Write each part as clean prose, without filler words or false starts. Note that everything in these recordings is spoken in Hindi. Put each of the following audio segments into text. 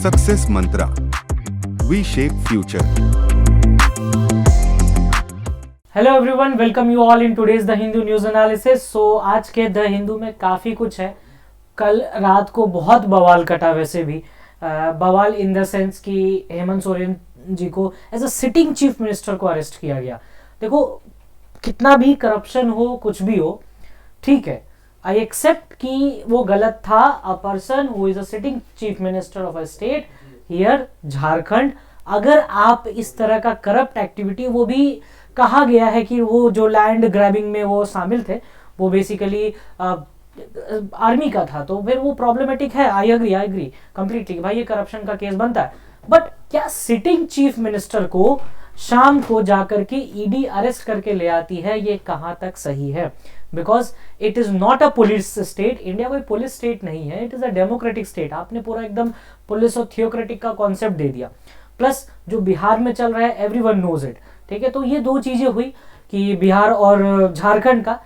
Success mantra, we shape future. Hello everyone, welcome you all in today's the Hindu news analysis. So आज के द हिंदू में काफ़ी कुछ है। कल रात को बहुत बवाल कटा, वैसे भी बवाल इन द सेंस कि हेमंत सोरेन जी को as a sitting chief minister को अरेस्ट किया गया। देखो, कितना भी करप्शन हो, कुछ भी हो, ठीक है, आई एक्सेप्ट कि वो गलत था। A person who is a sitting chief minister of a state here Jharkhand, अगर आप इस तरह का करप्ट एक्टिविटी, वो भी कहा गया है कि वो जो लैंड ग्रैबिंग में वो शामिल थे, वो बेसिकली आर्मी का था, तो फिर वो प्रॉब्लमेटिक है। आई एग्री कंप्लीटली, भाई ये करप्शन का केस बनता है। बट क्या सिटिंग चीफ मिनिस्टर को शाम को जाकर के ईडी अरेस्ट करके ले आती है, ये कहां तक सही है? Because it is not a police state. India कोई पुलिस स्टेट नहीं है, it is a democratic state. आपने पूरा एकदम पुलिस और थियोक्रेटिक का कॉन्सेप्ट दे दिया। प्लस जो बिहार में चल रहा है, एवरीवन नोज इट, ठीक है। तो ये दो चीजें हुई कि बिहार और झारखंड का।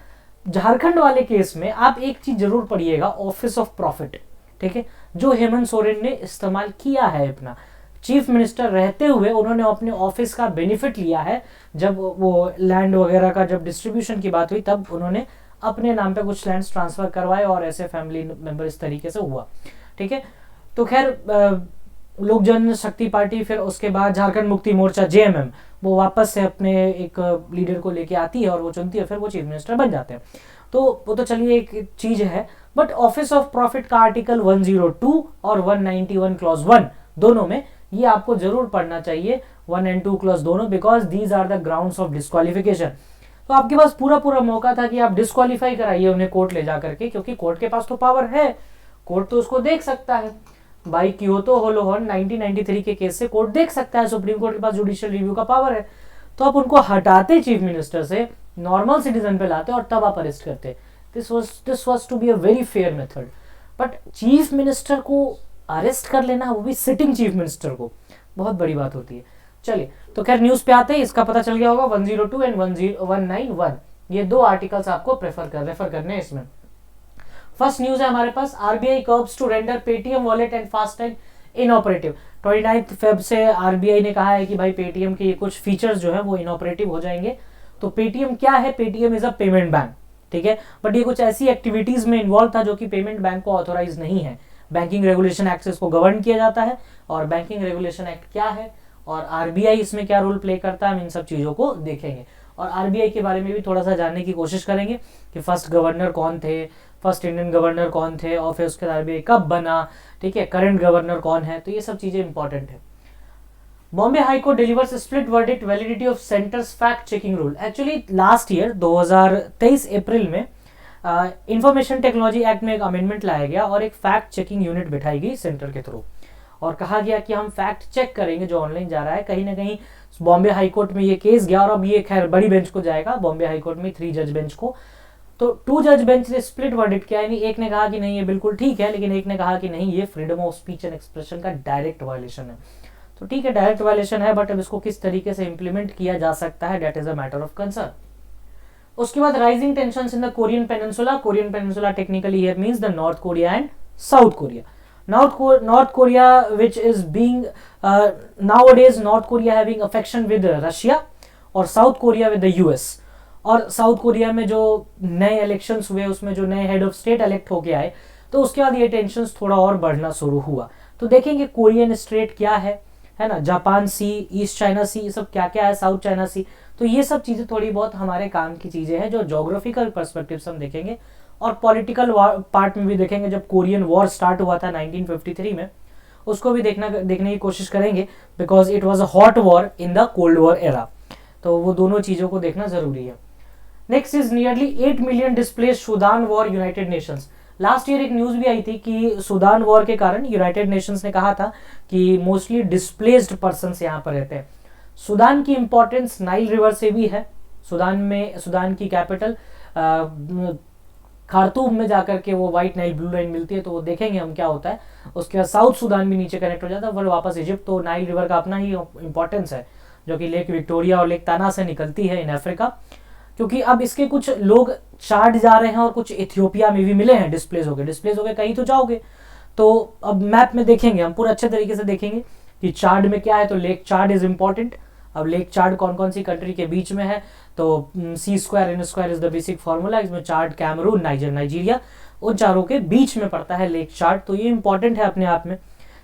झारखंड वाले केस में आप एक चीज जरूर पढ़िएगा, ऑफिस ऑफ प्रॉफिट, ठीक है, जो हेमंत सोरेन ने इस्तेमाल किया है अपना चीफ मिनिस्टर रहते हुए। उन्होंने अपने ऑफिस का बेनिफिट लिया है। जब वो लैंड वगैरह का जब डिस्ट्रीब्यूशन की बात हुई, तब उन्होंने अपने नाम पे कुछ लैंड ट्रांसफर करवाए और ऐसे फैमिली मेंबर इस तरीके से हुआ, ठीक है। तो खैर, लोक जनशक्ति पार्टी, फिर उसके बाद झारखंड मुक्ति मोर्चा जेएमएम, वो वापस से अपने एक लीडर को लेके आती है और वो चुनती है, फिर वो चीफ मिनिस्टर बन जाते हैं। तो वो तो चलिए एक चीज है। बट ऑफिस ऑफ प्रॉफिट का आर्टिकल 102 और 191 क्लॉज 1 दोनों में, ये आपको जरूर पढ़ना चाहिए, 1 और 2 क्लॉज दोनों, because these are the grounds of disqualification. तो आपके पास पूरा मौका था कि आप डिस्क्वालीफाई कराइए उन्हें कोर्ट ले जाकर के, क्योंकि कोर्ट के पास तो पावर है, कोर्ट तो उसको देख सकता है। भाई क्योतो होलोहन 1993 के केस से कोर्ट देख सकता है, सुप्रीम कोर्ट के पास जुडिशियल रिव्यू का पावर है। तो आप उनको हटाते चीफ मिनिस्टर से, नॉर्मल सिटीजन पे लाते और तब आप अरेस्ट करते। This was to be a very fair method. But chief minister को अरेस्ट कर लेना, वो भी सिटिंग चीफ मिनिस्टर को, बहुत बड़ी बात होती है। चलिए, तो खैर न्यूज पे आते हैं। इसका पता चल गया होगा 102 एंड 191, ये दो आर्टिकल्स आपको रेफर करने हैं इसमें। फर्स्ट न्यूज है हमारे पास, RBI curbs to render Paytm wallet and FASTag inoperative. 29 Feb से आरबीआई ने कहा है कि भाई पेटीएम के ये कुछ फीचर्स जो है वो इनऑपरेटिव हो जाएंगे। तो पेटीएम क्या है? Paytm is a payment bank, ठीक है, बट ये कुछ ऐसी एक्टिविटीज में इन्वॉल्व था जो कि पेमेंट बैंक को ऑथोराइज नहीं है। बैंकिंग रेगुलेशन एक्ट से इसको गवर्न किया जाता है, और बैंकिंग रेगुलेशन एक्ट क्या है और आरबीआई इसमें क्या रोल प्ले करता है, हम इन सब चीजों को देखेंगे। और आरबीआई के बारे में भी थोड़ा सा जानने की कोशिश करेंगे कि फर्स्ट गवर्नर कौन थे, फर्स्ट इंडियन गवर्नर कौन थे, और फिर उसके बाद आरबीआई कब बना, ठीक है, करंट गवर्नर कौन है, तो ये सब चीजें इंपॉर्टेंट है। Bombay high court delivers split verdict, validity of centres fact checking rule. Actually last year 2023 अप्रैल में इंफॉर्मेशन टेक्नोलॉजी एक्ट में एक अमेंडमेंट लाया गया और एक फैक्ट चेकिंग यूनिट बिठाई गई सेंटर के थ्रू, और कहा गया कि हम फैक्ट चेक करेंगे जो ऑनलाइन जा रहा है। कहीं ना कहीं बॉम्बे हाई कोर्ट में ये केस गया, और अब ये खैर बड़ी बेंच को जाएगा, बॉम्बे हाई कोर्ट में 3 जज बेंच को। तो 2 जज बेंच ने स्प्लिट वर्डिक्ट किया, यानी एक ने कहा कि नहीं ये बिल्कुल ठीक है, लेकिन एक ने कहा कि नहीं ये freedom of speech and expression का डायरेक्ट वायलेशन है। तो ठीक है, डायरेक्ट वायलेशन है, बट अब इसको किस तरीके से इंप्लीमेंट किया जा सकता है, that is a matter of concern. उसके बाद rising tensions in the Korean peninsula. Korean peninsula technically here means the north Korea and south Korea. North Korea, which is being nowadays North Korea having affection with Russia, और South Korea with the US। और साउथ कोरिया में जो नए इलेक्शंस हुए, उसमें जो नए हेड ऑफ स्टेट इलेक्ट होके आए, तो उसके बाद ये टेंशंस थोड़ा और बढ़ना शुरू हुआ। तो देखेंगे कोरियन स्ट्रेट क्या है ना, जापान सी, ईस्ट चाइना सी, ये सब क्या क्या है, साउथ चाइना सी। तो ये सब चीजें थोड़ी बहुत हमारे काम की चीजें हैं जो जोग्राफिकल पर्सपेक्टिव से हम देखेंगे, और पॉलिटिकल पार्ट में भी देखेंगे। जब कोरियन वॉर स्टार्ट हुआ था 1953 में, उसको भी देखने की कोशिश करेंगे, because it was a hot war in the cold war era. तो वो दोनों चीजों को देखना जरूरी है। Next is nearly 8 million displaced Sudan war, United Nations. Last year एक न्यूज भी आई थी कि सूडान वॉर के कारण यूनाइटेड नेशंस ने कहा था कि मोस्टली डिस्प्लेस्ड पर्सन्स यहाँ पर रहते हैं। सूडान की इंपॉर्टेंस नाइल रिवर से भी है। सूडान की कैपिटल खार्तूम में जाकर के वो व्हाइट नाइल ब्लू लाइन मिलती है, तो वो देखेंगे हम क्या होता है। उसके बाद साउथ सूडान भी नीचे कनेक्ट हो जाता है, फिर वापस इजिप्ट। तो नाइल रिवर का अपना ही इंपॉर्टेंस है, जो कि लेक विक्टोरिया और लेक ताना से निकलती है इन अफ्रीका। क्योंकि अब इसके कुछ लोग चार्ड जा रहे हैं और कुछ इथियोपिया में भी मिले हैं, डिस्प्लेस हो गए कहीं तो जाओगे। तो अब मैप में देखेंगे हम, पूरा अच्छे तरीके से देखेंगे कि चार्ट में क्या है। तो लेक चार्ट इज इंपॉर्टेंट। अब लेक चार्ट कौन कौन सी कंट्री के बीच में है, तो C square N square is the basic formula. इसमें चार्ट कैमरून, नाइजीरिया, उन चारों के बीच में पड़ता है लेक चार्ट, तो ये इंपॉर्टेंट है अपने आप में।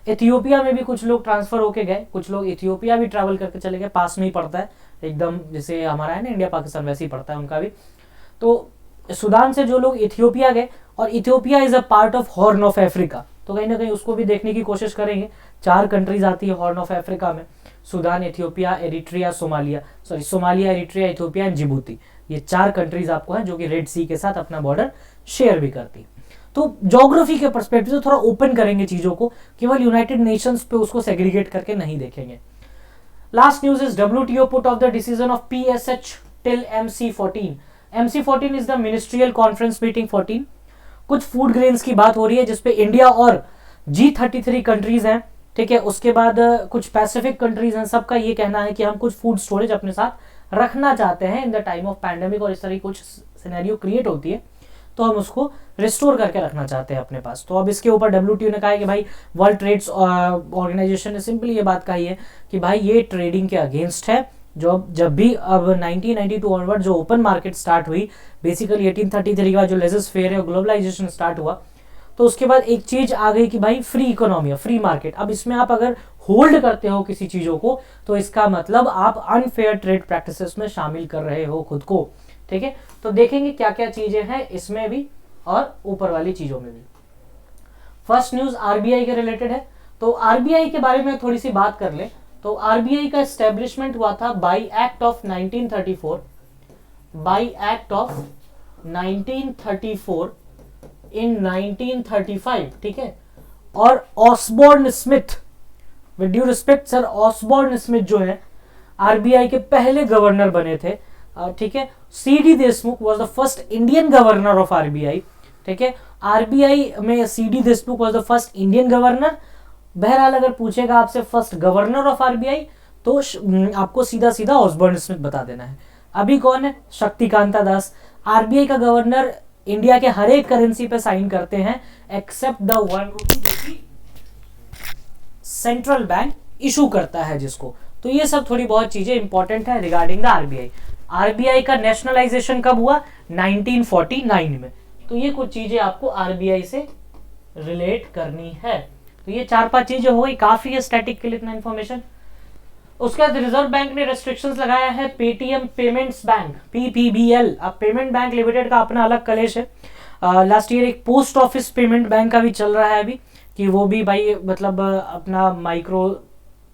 इथियोपिया में भी कुछ लोग ट्रांसफर होके गए, कुछ लोग इथियोपिया भी ट्रैवल करके चले गए, पास में ही पड़ता है एकदम, जैसे हमारा है ना इंडिया पाकिस्तान, वैसे ही पड़ता है उनका भी। तो सूडान से जो लोग इथियोपिया गए, और Ethiopia is a part of horn of Africa, तो कहीं ना कहीं उसको भी देखने की कोशिश करेंगे। 4 कंट्रीज आती है हॉर्न ऑफ अफ्रीका में, Sudan, Ethiopia, Eritrea, Somalia, Eritrea, Ethiopia and Djibouti. ये 4 कंट्रीज आपको हैं जो कि रेड सी के साथ अपना बॉर्डर शेयर भी करती है। तो ज्योग्राफी के पर्सपेक्टिव से थोड़ा ओपन करेंगे चीजों को, केवल यूनाइटेड नेशंस पे उसको सेग्रीगेट करके नहीं देखेंगे। Last news is WTO put off the decision of PSH till MC14। MC14 is the ministerial conference meeting 14। कुछ फूड ग्रेन्स की बात हो रही है जिसपे इंडिया और G33 कंट्रीज हैं, ठीक है। उसके बाद कुछ पैसिफिक कंट्रीज हैं, सबका ये कहना है कि हम कुछ फूड स्टोरेज अपने साथ रखना चाहते हैं in the time of pandemic, और इस तरह की कुछ सिनेरियो क्रिएट होती है तो हम उसको रिस्टोर करके रखना चाहते हैं अपने पास। तो अब इसके ऊपर WTO ने कहा है कि भाई, वर्ल्ड ट्रेड्स ऑर्गेनाइजेशन ने सिंपली ये बात कही है कि भाई ये ट्रेडिंग के अगेंस्ट है। जब भी अब 1992 ऑनवर्ड जो ओपन मार्केट स्टार्ट हुई, बेसिकली 1833 के बाद जो लेजर्स फेयर है, ग्लोबलाइजेशन स्टार्ट हुआ, तो उसके बाद एक चीज आ गई कि भाई फ्री इकोनॉमी है, फ्री मार्केट। अब इसमें आप अगर होल्ड करते हो किसी चीजों को, तो इसका मतलब आप अनफेयर ट्रेड प्रैक्टिसेस में शामिल कर रहे हो खुद को, ठीक है। तो देखेंगे क्या क्या चीजें हैं इसमें भी और ऊपर वाली चीजों में भी। फर्स्ट न्यूज RBI के रिलेटेड है, तो RBI के बारे में थोड़ी सी बात कर ले। तो RBI का एस्टेब्लिशमेंट हुआ था by act of 1934, by act of 1934 in 1935, ठीक है। और Osborne Smith, with due respect sir, Osborne Smith जो है RBI के पहले गवर्नर बने थे, ठीक है। CD Deshmukh was the first Indian governor of RBI, ठीक है। RBI में CD Deshmukh was the first Indian governor. बहरहाल अगर पूछेगा आपसे फर्स्ट गवर्नर ऑफ RBI, तो आपको सीधा सीधा ऑसबॉर्न स्मिथ बता देना है। अभी कौन है? शक्तिकांता दास। RBI का गवर्नर इंडिया के हर एक करेंसी पे साइन करते हैं एक्सेप्ट द 1 रूपी जो कि सेंट्रल बैंक इशू करता है जिसको। तो ये सब थोड़ी बहुत चीजें इंपॉर्टेंट है रिगार्डिंग द RBI। RBI का नेशनलाइजेशन कब हुआ? 1949 में। तो ये कुछ चीजें आपको RBI से रिलेट करनी है। तो ये 4-5 चीजें हो गई, काफी है स्टैटिक के लिए इतना इंफॉर्मेशन। उसके बाद रिजर्व बैंक ने रेस्ट्रिक्शंस लगाया है पेटीएम पेमेंट्स बैंक, PPBL। अब पेमेंट बैंक लिमिटेड का अपना अलग कलेश है। लास्ट ईयर एक पोस्ट ऑफिस पेमेंट बैंक का भी चल रहा है अभी, कि वो भी भाई मतलब अपना माइक्रो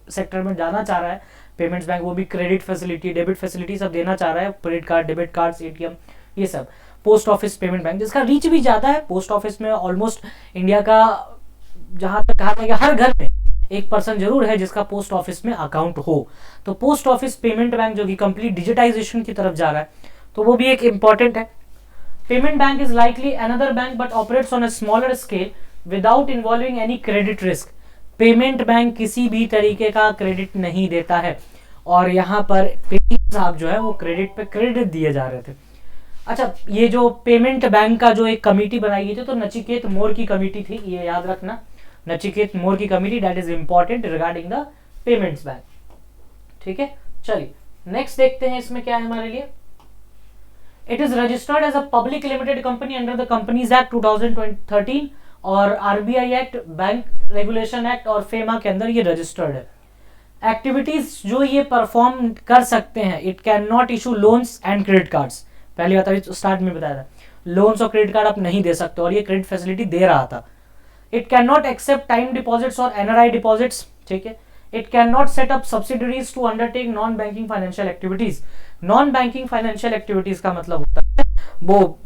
सेक्टर में जाना चाह रहा है पेमेंट्स बैंक। वो भी क्रेडिट फैसिलिटी, डेबिट फैसिलिटी सब देना चाह रहा है, credit card, debit card, ATM, ये सब। पोस्ट ऑफिस पेमेंट बैंक जिसका रीच भी ज्यादा है। पोस्ट ऑफिस में ऑलमोस्ट इंडिया का, जहां तक कहा था, हर घर में एक पर्सन जरूर है जिसका पोस्ट ऑफिस में अकाउंट हो। तो पोस्ट ऑफिस पेमेंट बैंक जो कि कंप्लीट डिजिटाइजेशन की तरफ जा रहा है, तो वो भी एक इंपॉर्टेंट है। Payment bank is likely another bank but operates on a smaller scale without involving any credit risk. Payment bank किसी भी तरीके का क्रेडिट नहीं देता है, और यहाँ पर पेटीएम साहब जो है वो क्रेडिट पे क्रेडिट दिए जा रहे थे। अच्छा, ये जो पेमेंट बैंक का जो एक कमेटी बनाई गई थी, तो नचिकेत मोर की कमेटी थी, ये याद रखना, नचिकेत मोर की committee, that is important regarding the payments bank, ठीक है। चलिए नेक्स्ट देखते हैं इसमें क्या है हमारे लिए। It is registered as a public limited company under the companies act 2013 और RBI act, bank regulation act और फेमा के अंदर ये रजिस्टर्ड है। एक्टिविटीज जो ये परफॉर्म कर सकते हैं, it can not issue loans and credit cards. पहली बात अभी स्टार्ट में बताया था, लोन्स और क्रेडिट कार्ड आप नहीं दे सकते, और ये क्रेडिट फैसिलिटी दे रहा था। It can not accept time deposits और NRI डिपॉजिट्स, ठीक है। It can not set up subsidiaries to undertake non banking financial activities. Non banking financial activities का मतलब होता है वो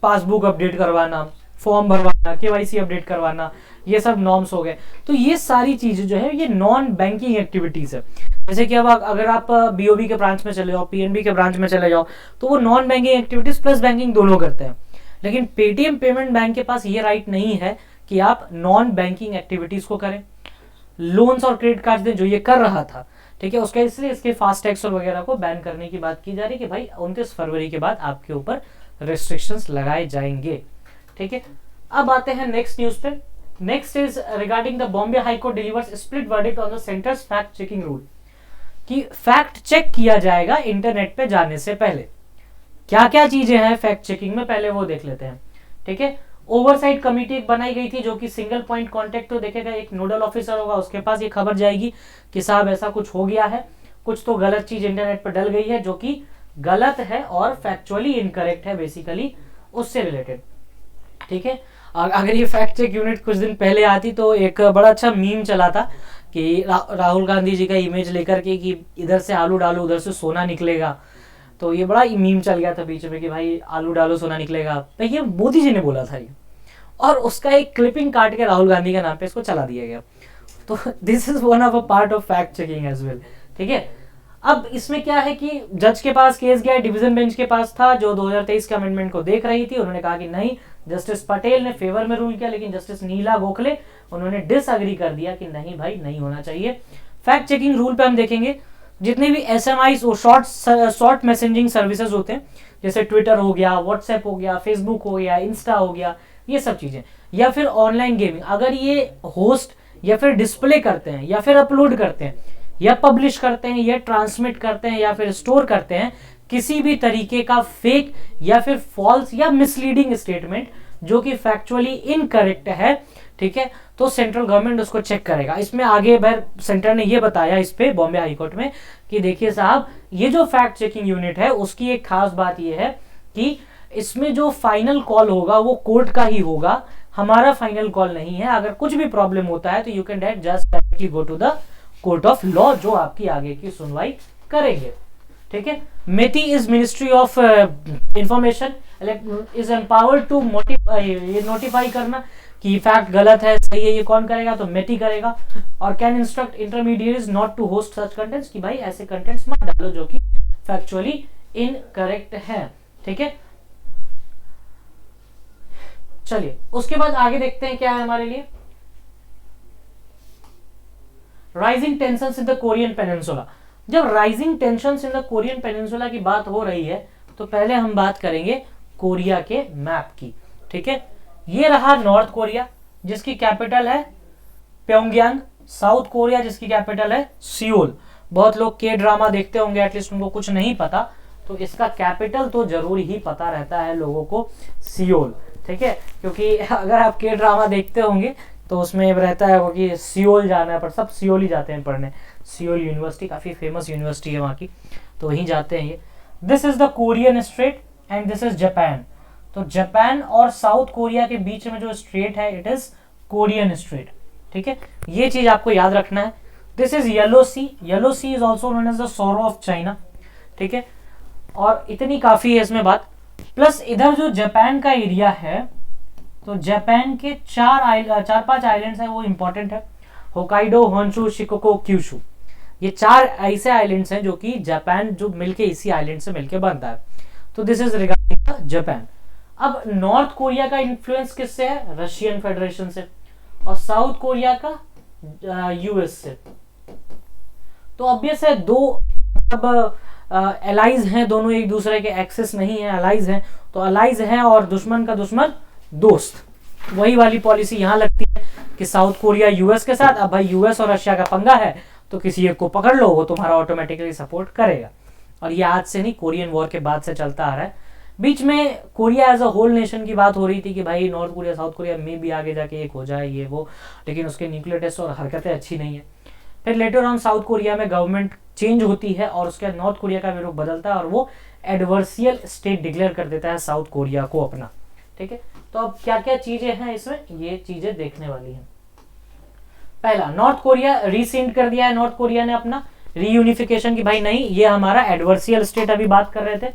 पासबुक अपडेट करवाना, फॉर्म भरवाना, KYC अपडेट करवाना, ये सब नॉर्म्स हो गए। तो ये सारी चीजें जो है ये नॉन बैंकिंग एक्टिविटीज है। जैसे कि अब अगर आप BOB के ब्रांच में चले जाओ, PNB के ब्रांच में चले जाओ, तो वो non banking activities plus banking दोनों करते हैं। लेकिन पेटीएम पेमेंट बैंक के पास ये राइट नहीं है कि आप नॉन बैंकिंग एक्टिविटीज को करें, लोन्स और क्रेडिट कार्ड दें, जो ये कर रहा था, ठीक है। उसका इसलिए इसके फास्ट टैक्स और वगैरह को बैन करने की बात की जा रही है कि भाई 29 फरवरी के बाद आपके ऊपर रेस्ट्रिक्शंस लगाए जाएंगे, ठीक है। अब आते हैं नेक्स्ट न्यूज पे। Next is regarding the Bombay high court delivers split verdict on the centres fact checking rule, कि फैक्ट चेक किया जाएगा इंटरनेट पे जाने से पहले। क्या क्या चीजें हैं फैक्ट चेकिंग में, पहले वो देख लेते हैं। ठीक है, ओवरसाइट कमेटी एक बनाई गई थी जो कि सिंगल पॉइंट कांटेक्ट तो देखेगा, एक नोडल ऑफिसर होगा, उसके पास ये खबर जाएगी कि साहब ऐसा कुछ हो गया है, कुछ तो गलत चीज इंटरनेट पर डल गई है जो कि गलत है और फैक्चुअली इनकरेक्ट है बेसिकली, उससे रिलेटेड। ठीक है, अगर ये फैक्ट चेक यूनिट कुछ दिन पहले आती तो एक बड़ा अच्छा मीम चला था कि राहुल गांधी जी का इमेज लेकर के कि इधर से आलू डालो उधर से सोना निकलेगा, तो ये बड़ा मीम चल गया था बीच में कि भाई आलू डालो सोना निकलेगा, तो ये मोदी जी ने बोला था ये, और उसका एक क्लिपिंग काट के राहुल गांधी के नाम पे इसको चला दिया गया। तो this is one of a part of fact checking as well. ठीक है, अब इसमें क्या है कि जज के पास केस गया, डिवीजन बेंच के पास था जो 2023 के अमेंडमेंट को देख रही थी, उन्होंने कहा कि नहीं, जस्टिस पटेल ने फेवर में रूल किया, लेकिन जस्टिस नीला गोखले उन्होंने डिसएग्री कर दिया कि नहीं भाई नहीं होना चाहिए। फैक्ट चेकिंग रूल पे हम देखेंगे जितने भी एसएमआई और शॉर्ट मैसेजिंग सर्विसेज होते हैं, जैसे ट्विटर हो गया, व्हाट्सएप हो गया, फेसबुक हो गया, इंस्टा हो गया, ये सब चीजें, या फिर ऑनलाइन गेमिंग, अगर ये होस्ट या फिर डिस्प्ले करते हैं या फिर अपलोड करते हैं या पब्लिश करते हैं या ट्रांसमिट करते हैं या फिर स्टोर करते हैं किसी भी तरीके का फेक या फिर फॉल्स या मिसलीडिंग स्टेटमेंट जो कि फैक्चुअली इनकरेक्ट है, ठीक है, तो सेंट्रल गवर्नमेंट उसको चेक करेगा। इसमें आगे बार सेंटर ने ये बताया इस पे बॉम्बे हाई कोर्ट में कि देखिए साहब, ये जो फैक्ट चेकिंग यूनिट है उसकी एक खास बात ये है कि इसमें जो फाइनल कॉल होगा वो कोर्ट का ही होगा, हमारा फाइनल कॉल नहीं है। अगर कुछ भी प्रॉब्लम होता है तो you can just directly go to the court of law जो आपकी आगे की सुनवाई करेंगे। ठीक है, MeitY is ministry of information is empowered to notify करना कि फैक्ट गलत है सही है ये कौन करेगा, तो मेटी करेगा। और can instruct intermediates not to host such contents कि भाई ऐसे कंटेंट्स मत डालो जो कि फैक्चुअली इनकरेक्ट है। ठीक है, चलिए उसके बाद आगे देखते हैं क्या है हमारे लिए। Rising tensions in the Korean peninsula. जब rising tensions in the Korean peninsula की बात हो रही है तो पहले हम बात करेंगे कोरिया के मैप की। ठीक है, ये रहा नॉर्थ कोरिया जिसकी कैपिटल है प्योंगयांग, साउथ कोरिया जिसकी कैपिटल है सियोल। बहुत लोग के ड्रामा देखते होंगे, एटलीस्ट उनको कुछ नहीं पता तो इसका कैपिटल तो जरूर ही पता रहता है लोगों को, सियोल। ठीक है, क्योंकि अगर आप के ड्रामा देखते होंगे तो उसमें रहता है वो कि सियोल जाना है, पर सब सियोल ही जाते हैं पढ़ने। सियोल यूनिवर्सिटी काफी फेमस यूनिवर्सिटी है वहाँ की, तो वहीं जाते हैं ये। This is the Korean straight and this is Japan. तो जापान और साउथ कोरिया के बीच में जो स्ट्रेट है इट इज कोरियन स्ट्रेट। ठीक है, ये चीज आपको याद रखना है। This is Yellow Sea, Yellow Sea is also known as the sorrow of China. ठीक है, और इतनी काफी है इसमें बात। प्लस इधर जो जापान का एरिया है तो जापान के 4-5 आइलैंड्स हैं वो इंपॉर्टेंट है, होकाइडो, होन्शु, शिकोको, क्यूशु। ये 4 ऐसे आइलैंड्स हैं जो कि जापान जो मिलके इसी आइलैंड से मिलके बनता है। तो दिस इज रिगार्डिंग जापान। अब नॉर्थ कोरिया का इन्फ्लुएंस किससे है? रशियन फेडरेशन से, और साउथ कोरिया का यूएस से। तो ऑब्वियस है दो अब एलाइज हैं, दोनों एक दूसरे के एक्सेस नहीं है, एलाइज हैं। तो एलाइज हैं और दुश्मन का दुश्मन दोस्त, वही वाली पॉलिसी यहाँ लगती है कि साउथ कोरिया यूएस के साथ, अब भाई यूएस और रशिया का पंगा है तो किसी एक को पकड़ लो, वो तुम्हारा ऑटोमेटिकली सपोर्ट करेगा। और ये आज से नहीं, कोरियन वॉर के बाद से चलता आ रहा है। बीच में Korea as a whole nation की बात हो रही थी कि भाई नॉर्थ कोरिया साउथ कोरिया में भी आगे जाके एक हो जाए ये वो, लेकिन उसके न्यूक्लियर टेस्ट और हरकतें अच्छी नहीं है। फिर लेटर ऑन साउथ कोरिया में गवर्नमेंट चेंज होती है और उसके बाद नॉर्थ कोरिया का भी रुख बदलता है और वो एडवर्सियल स्टेट डिक्लेयर कर देता है साउथ कोरिया को अपना। ठीक है, तो अब क्या क्या चीजें हैं इसमें, ये चीजें देखने वाली हैं। पहला, नॉर्थ कोरिया रीसेंड कर दिया है नॉर्थ कोरिया ने अपना रीयूनिफिकेशन की भाई नहीं ये हमारा एडवर्सियल स्टेट, अभी बात कर रहे थे।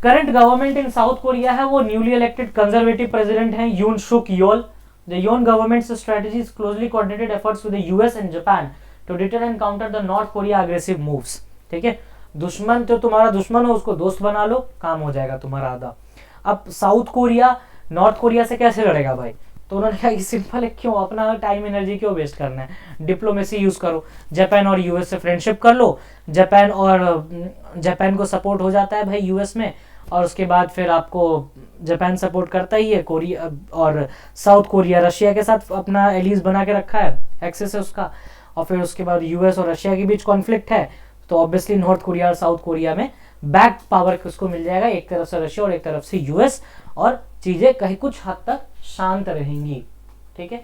Current government in south Korea है वो न्यूली इलेक्टेड कंजर्वेटिव प्रेसिडेंट हैं यून शुक Yol. The Yoon government's strategy is closely coordinated efforts with the US and Japan to deter and counter the North Korea aggressive moves. ठीक है, दुश्मन तो तुम्हारा दुश्मन हो उसको दोस्त बना लो, काम हो जाएगा तुम्हारा आधा। अब साउथ कोरिया नॉर्थ कोरिया से कैसे लड़ेगा भाई? तो उन्होंने कहा कि सिंपल है, क्यों अपना टाइम एनर्जी क्यों वेस्ट करना है, डिप्लोमेसी यूज करो, जापान और यूएस से फ्रेंडशिप कर लो, जापान को सपोर्ट हो जाता है भाई यूएस में, और उसके बाद फिर आपको जापान सपोर्ट करता ही है, कोरिया और साउथ कोरिया रशिया के साथ अपना एलीज बना के रखा है, एक्सेस है उसका। और फिर उसके बाद यूएस और रशिया के बीच कॉन्फ्लिक्ट है, तो ऑब्वियसली नॉर्थ कोरिया और साउथ कोरिया में बैक पावर उसको मिल जाएगा, एक तरफ से रशिया और एक तरफ से यूएस, और चीजें कहीं कुछ हद तक शांत रहेंगी। ठीक है,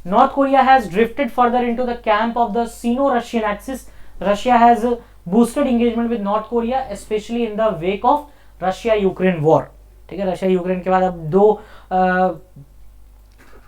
north Korea has drifted further into the camp of the Sino Russian axis. Russia has boosted engagement with North Korea, especially in the wake of Russia Ukraine war. ठीक है, रशिया यूक्रेन के बाद अब दो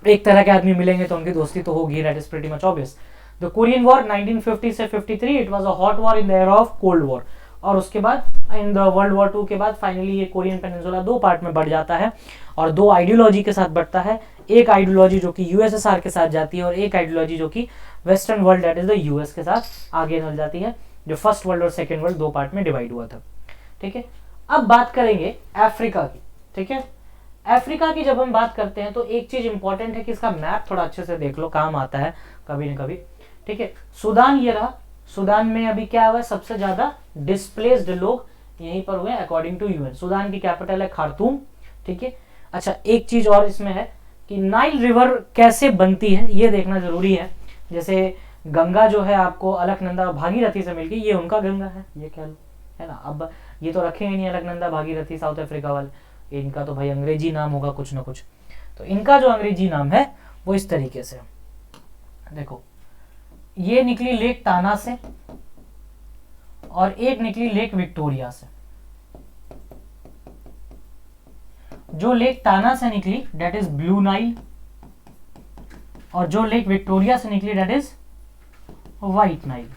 एक तरह के आदमी मिलेंगे तो उनकी दोस्ती तो होगी, that is pretty much obvious. The Korean war 1950 से 53, it was a hot war in the era of cold war. और उसके बाद इन द वर्ल्ड वॉर 2 के बाद फाइनली ये कोरियन पेनिनसुला दो पार्ट में बढ़ जाता है और दो आइडियोलॉजी के साथ बढ़ता है। एक आइडियोलॉजी जो कि यूएसएसआर के साथ जाती है और एक आइडियोलॉजी जो कि western world that is the US के साथ आगे निकल जाती है, जो फर्स्ट वर्ल्ड और सेकेंड वर्ल्ड दो पार्ट में डिवाइड हुआ था। ठीक है, अब बात करेंगे अफ्रीका की। ठीक है, अफ्रीका की जब हम बात करते हैं तो एक चीज इंपॉर्टेंट है कि इसका मैप थोड़ा अच्छे से देख लो, काम आता है कभी न कभी। ठीक है, सूडान ये रहा, सूडान में अभी क्या हुआ है, सबसे ज्यादा डिस्प्लेस्ड लोग यहीं पर हुए अकॉर्डिंग टू यूएन। सूडान की कैपिटल है खार्तूम। ठीक है, अच्छा एक चीज और इसमें है कि नाइल रिवर कैसे बनती है ये देखना जरूरी है। जैसे गंगा जो है आपको अलकनंदा भागीरथी से मिलती, ये उनका गंगा है, ये कह लो, है ना। अब ये तो रखेंगे नहीं अलकनंदा भागीरथी साउथ अफ्रीका वाले, इनका तो भाई अंग्रेजी नाम होगा कुछ ना कुछ। तो इनका जो अंग्रेजी नाम है वो इस तरीके से, देखो ये निकली लेक ताना से और एक निकली लेक विक्टोरिया से। जो लेक ताना से निकली दैट इज ब्लू नाइल, और जो लेक विक्टोरिया से निकली दैट इज व्हाइट नाइल।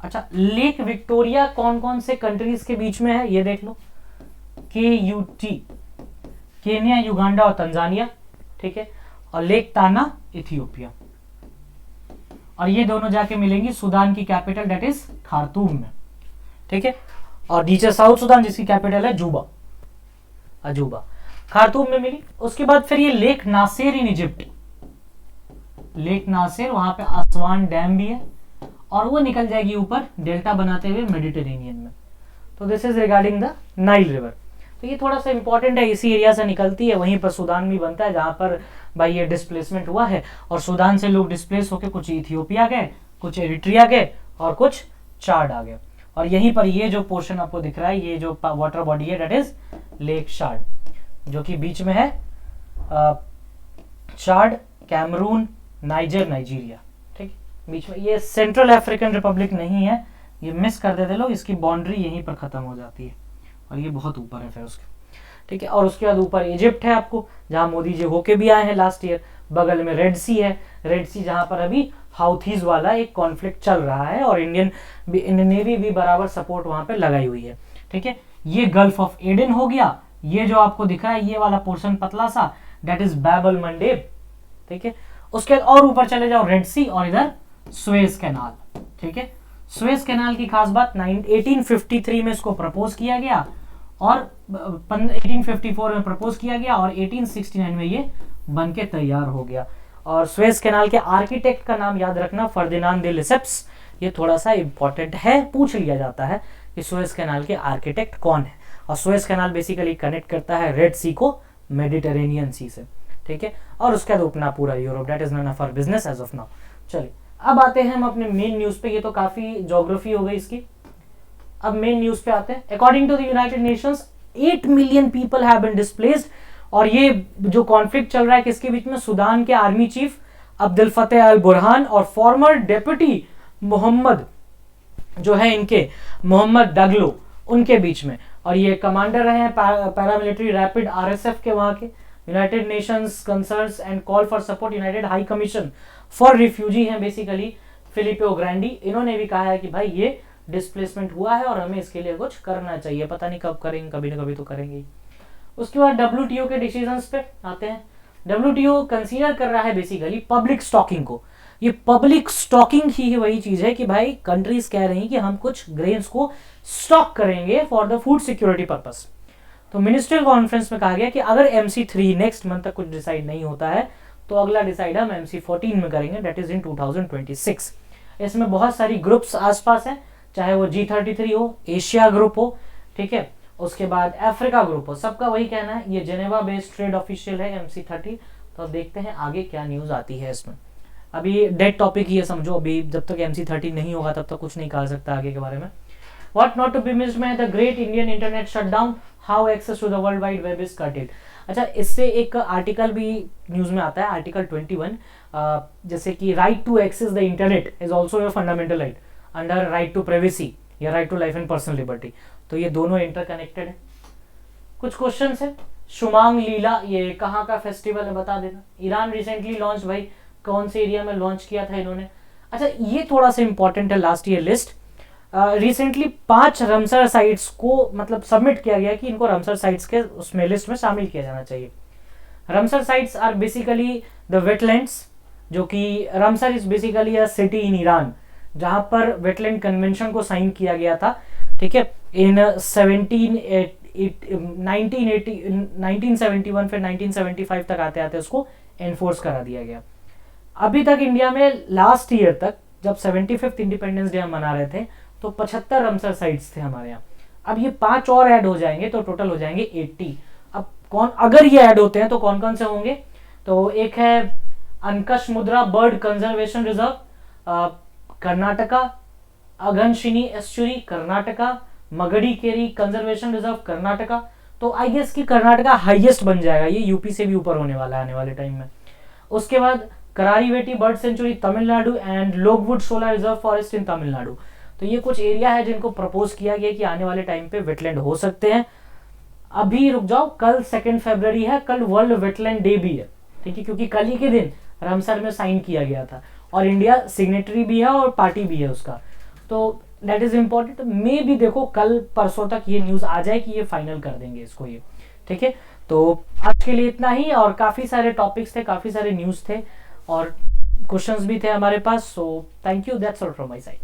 अच्छा, लेक विक्टोरिया कौन कौन से कंट्रीज के बीच में है ये देख लो, KUT केन्या, युगांडा और तंजानिया। ठीक है, और लेक ताना इथियोपिया, और ये दोनों जाके मिलेंगी सूडान की कैपिटल दैट इज खार्तूम में। ठीक है, और नीचे साउथ सूडान जिसकी कैपिटल है जुबा, अजूबा, खार्तूम में मिली। उसके बाद फिर ये Lake Nasser in Egypt, Lake Nasser, वहां पे आसवान डैम भी है और वो निकल जाएगी ऊपर डेल्टा बनाते हुए मेडिटेरेनियन में। तो this is regarding the Nile river. तो ये थोड़ा सा इंपॉर्टेंट है, इसी एरिया से निकलती है, वहीं पर सूडान भी बनता है जहां पर भाई ये डिस्प्लेसमेंट हुआ है। और सूडान से लोग डिस्प्लेस होकर कुछ इथियोपिया गए, कुछ एरिट्रिया गए और कुछ चाड आ गए। और यहीं पर ये जो पोर्शन आपको दिख रहा है, ये जो वाटर बॉडी है दैट इज लेक चाड, जो कि बीच में है चाड, कैमरून, नाइजर, नाइजीरिया। ठीक, बीच में ये सेंट्रल अफ्रीकन रिपब्लिक नहीं है, ये मिस कर देते लोग, इसकी बाउंड्री यहीं पर खत्म हो जाती है और ये बहुत ऊपर है फिर उसके। ठीक है, और उसके बाद ऊपर इजिप्ट है आपको, जहां मोदी जी होके भी आए हैं लास्ट ईयर। बगल में रेड सी है, रेड सी जहां पर अभी हाउथीज वाला एक कॉन्फ्लिक्ट चल रहा है और इंडियन नेवी भी बराबर सपोर्ट वहां पे लगाई हुई है। ठीक है, ये गल्फ ऑफ एडन हो गया, ये जो आपको दिख रहा है ये वाला पोर्शन पतला सा दैट इज बैबल मंडेब। ठीक है, उसके बाद और ऊपर चले जाओ रेड सी और इधर सुएज कैनाल। ठीक है, सुएज कैनाल की खास बात 1853 में इसको प्रपोज किया गया और 1854 में प्रपोज किया गया और 1869 में ये बनके तैयार हो गया। और सुएज कैनाल के आर्किटेक्ट का नाम याद रखना, फर्दिनांद दे लेसेप्स। ये थोड़ा सा इंपॉर्टेंट है, पूछ लिया जाता है कि सुएज कैनाल के आर्किटेक्ट कौन है। और सुएज कैनाल बेसिकली कनेक्ट करता है रेड सी को मेडिटेरेनियन सी से। ठीक है, और उसके बाद अपना पूरा Europe, that is none of our business as of now. चलिए अब आते हैं हम अपने मेन न्यूज पे, ये तो काफी ज्योग्राफी हो गई इसकी। अब मेन न्यूज पे आते हैं। According to the United Nations 8 million people have been displaced. और ये जो कॉन्फ्लिक्ट चल रहा है किसके बीच में, सूडान के आर्मी चीफ अब्दुल फतेह अल बुरहान और फॉर्मर डेप्यूटी मोहम्मद जो है इनके मोहम्मद डगलो, उनके बीच में। और ये कमांडर रहे हैं पैरामिलिट्री रैपिड RSF के वहां के। United Nations concerns and call for support United high commission for refugee हैं बेसिकली फिलिपो ग्रैंडी। इन्होंने भी कहा है कि भाई ये डिस्प्लेसमेंट हुआ है और हमें इसके लिए कुछ करना चाहिए, पता नहीं कब करेंगे, कभी ना कभी तो करेंगे। उसके बाद WTO के डिसीजंस पे आते हैं। WTO कंसीडर कर रहा है बेसिकली पब्लिक स्टॉकिंग को। ये पब्लिक स्टॉकिंग ही वही चीज है कि भाई कंट्रीज कह रही हैं कि हम कुछ ग्रेन्स को स्टॉक करेंगे for the food security purpose. तो मिनिस्ट्रियल कॉन्फ्रेंस में कहा गया कि अगर MC3 नेक्स्ट मंथ तक कुछ डिसाइड नहीं होता है तो अगला डिसाइड हम MC14 में करेंगे, दैट इज इन 2026। इसमें बहुत सारी ग्रुप्स आसपास हैं, चाहे वो G33 हो, एशिया ग्रुप हो, ठीक है, उसके बाद अफ्रीका ग्रुप हो, सबका वही कहना है ये जेनेवा बेस्ड ट्रेड ऑफिशियल है MC30। तो अब देखते हैं आगे क्या न्यूज आती है इसमें। अभी डेड टॉपिक ही है समझो, अभी जब तक MC30 नहीं होगा तब तक कुछ नहीं कहा सकता आगे के बारे में। What not to be missed में the great Indian internet shutdown, how access to the world wide web is cutted. अच्छा, इससे एक आर्टिकल भी न्यूज में आता है, आर्टिकल 21, जैसे कि right to access the internet is also your fundamental right under right to privacy या right to life and personal liberty. तो ये दोनों इंटरकनेक्टेड है। कुछ क्वेश्चन है। शुमांग लीला ये कहाँ का फेस्टिवल है बता देना। ईरान रिसेंटली लॉन्च, भाई कौन से एरिया में लॉन्च किया था इन्होंने। अच्छा, ये थोड़ा सा इंपॉर्टेंट है, last year list. Recently 5 Ramsar sites को मतलब सबमिट किया गया कि इनको रमसर साइट्स के उसमें लिस्ट में शामिल किया जाना चाहिए। Ramsar sites are basically the wetlands, जो कि Ramsar is basically a city in Iran जहां पर वेटलैंड कन्वेंशन को साइन किया गया था, ठीक है, इन 1971, फिर 1975 तक आते आते उसको एनफोर्स करा दिया गया। अभी तक इंडिया में लास्ट ईयर तक जब 75th इंडिपेंडेंस डे हम मना रहे थे तो 75 रमसर साइट्स थे हमारे यहाँ। अब ये 5 और ऐड हो जाएंगे तो टोटल हो जाएंगे 80। अब कौन, अगर ये ऐड होते हैं तो कौन कौन से होंगे, तो एक है Ankasamudra bird conservation reserve Karnataka, Aghanashini estuary Karnataka, Magadikere conservation reserve Karnataka. तो आई गेस कि कर्नाटका हाईएस्ट बन जाएगा, ये यूपी से भी ऊपर होने वाला है आने वाले टाइम में। उसके बाद Karaivetti bird sanctuary Tamil Nadu and Longwood Shola reserve forest in Tamil Nadu. तो ये कुछ एरिया है जिनको प्रपोज किया गया कि आने वाले टाइम पे वेटलैंड हो सकते हैं। अभी रुक जाओ, कल 2 फरवरी है, कल वर्ल्ड वेटलैंड डे भी है, ठीक है, क्योंकि कल ही के दिन रामसर में साइन किया गया था और इंडिया सिग्नेटरी भी है और पार्टी भी है उसका। तो दैट इज इम्पोर्टेंट। मे भी देखो कल परसों तक ये न्यूज आ जाए कि ये फाइनल कर देंगे इसको, ये ठीक है। तो आज के लिए इतना ही, और काफी सारे टॉपिक्स थे, काफी सारे न्यूज थे और क्वेश्चंस भी थे हमारे पास। So thank you, that's all from my side.